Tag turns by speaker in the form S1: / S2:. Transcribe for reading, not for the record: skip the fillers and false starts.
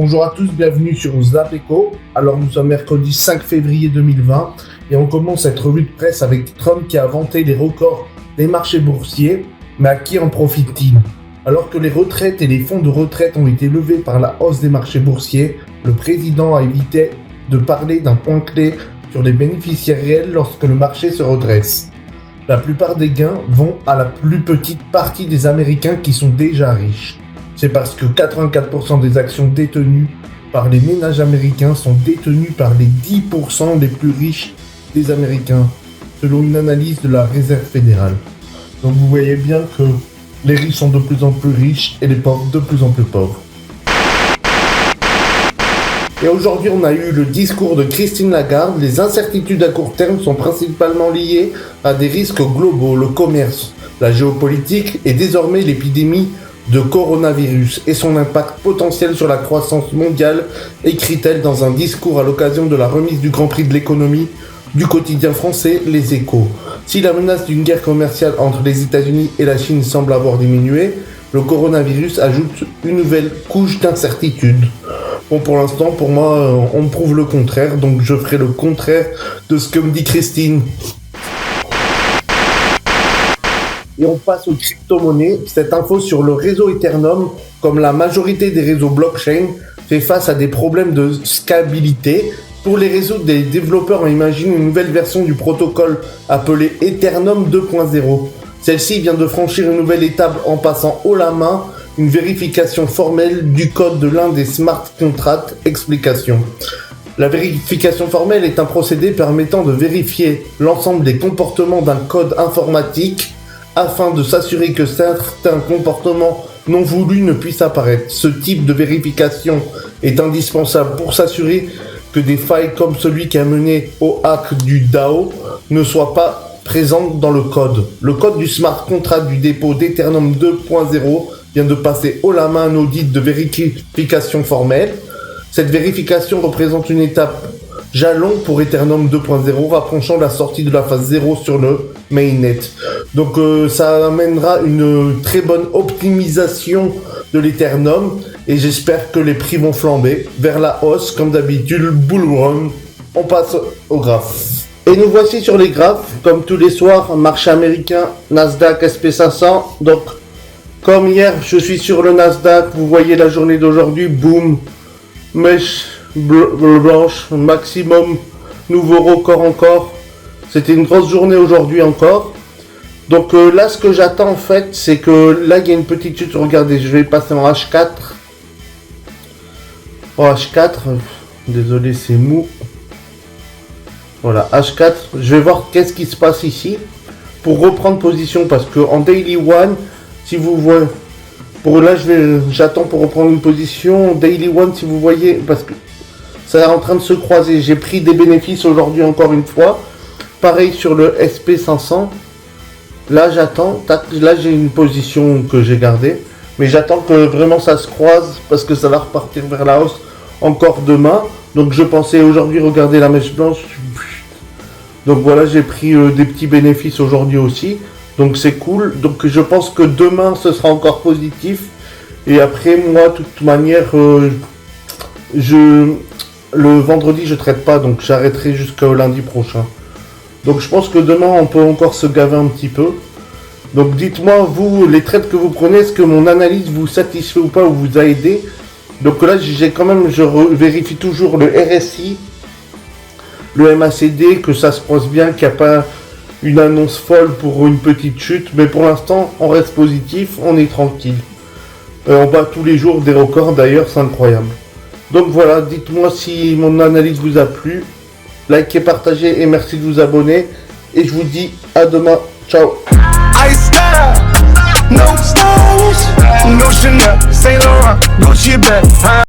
S1: Bonjour à tous, bienvenue sur Zapeco. Alors nous sommes mercredi 5 février 2020 et on commence cette revue de presse avec Trump qui a vanté les records des marchés boursiers. Mais à qui en profite-t-il? Alors que les retraites et les fonds de retraite ont été levés par la hausse des marchés boursiers, le président a évité de parler d'un point clé sur les bénéficiaires réels lorsque le marché se redresse. La plupart des gains vont à la plus petite partie des Américains qui sont déjà riches. C'est parce que 84% des actions détenues par les ménages américains sont détenues par les 10% les plus riches des Américains, selon une analyse de la Réserve fédérale. Donc vous voyez bien que les riches sont de plus en plus riches et les pauvres de plus en plus pauvres. Et aujourd'hui, on a eu le discours de Christine Lagarde. Les incertitudes à court terme sont principalement liées à des risques globaux, le commerce, la géopolitique et désormais l'épidémie de coronavirus et son impact potentiel sur la croissance mondiale, écrit-elle dans un discours à l'occasion de la remise du Grand Prix de l'économie du quotidien français Les Échos. Si la menace d'une guerre commerciale entre les États-Unis et la Chine semble avoir diminué, le coronavirus ajoute une nouvelle couche d'incertitude. Bon, pour l'instant, pour moi, on me prouve le contraire, donc je ferai le contraire de ce que me dit Christine. Et on passe aux crypto-monnaies. Cette info sur le réseau Ethereum, comme la majorité des réseaux blockchain, fait face à des problèmes de scalabilité. Pour les réseaux, des développeurs ont imaginé une nouvelle version du protocole appelée Ethereum 2.0. Celle-ci vient de franchir une nouvelle étape en passant haut la main une vérification formelle du code de l'un des smart contracts. Explication. La vérification formelle est un procédé permettant de vérifier l'ensemble des comportements d'un code informatique afin de s'assurer que certains comportements non voulus ne puissent apparaître. Ce type de vérification est indispensable pour s'assurer que des failles comme celui qui a mené au hack du DAO ne soient pas présentes dans le code. Le code du smart contract du dépôt d'Ethereum 2.0 vient de passer haut la main un audit de vérification formelle. Cette vérification représente une étape jalon pour Ethereum 2.0, rapprochant la sortie de la phase 0 sur le mainnet. Donc ça amènera une très bonne optimisation de l'Ethereum et j'espère que les prix vont flamber vers la hausse comme d'habitude. Bull run. On passe au graphe. Et nous voici sur les graphes, comme tous les soirs, marché américain, Nasdaq, SP500. Donc comme hier, je suis sur le Nasdaq, vous voyez la journée d'aujourd'hui, boum, mèche blanche, maximum, nouveau record encore. C'était une grosse journée aujourd'hui encore. Donc là, ce que j'attends en fait, c'est que là, il y a une petite chute. Regardez, je vais passer en H4. En H4, désolé, c'est mou. Voilà, H4. Je vais voir qu'est-ce qui se passe ici pour reprendre position parce que en Daily One, si vous voyez, pour là, j'attends pour reprendre une position. Daily One, si vous voyez, parce que ça est en train de se croiser. J'ai pris des bénéfices aujourd'hui encore une fois. Pareil sur le SP500. Là, j'attends. Tac, là, j'ai une position que j'ai gardée. Mais j'attends que vraiment ça se croise parce que ça va repartir vers la hausse encore demain. Donc, je pensais aujourd'hui regarder la mèche blanche. Donc, voilà, j'ai pris des petits bénéfices aujourd'hui aussi. Donc, c'est cool. Donc, je pense que demain, ce sera encore positif. Et après, moi, de toute manière, le vendredi, je traite pas, donc j'arrêterai jusqu'au lundi prochain. Donc je pense que demain, on peut encore se gaver un petit peu. Donc dites-moi, vous, les trades que vous prenez, est-ce que mon analyse vous satisfait ou pas, ou vous a aidé? Donc là, j'ai quand même, je vérifie toujours le RSI, le MACD, que ça se croise bien, qu'il n'y a pas une annonce folle pour une petite chute. Mais pour l'instant, on reste positif, on est tranquille. On bat tous les jours des records, d'ailleurs, c'est incroyable. Donc voilà, dites-moi si mon analyse vous a plu. Likez, partagez et merci de vous abonner. Et je vous dis à demain. Ciao.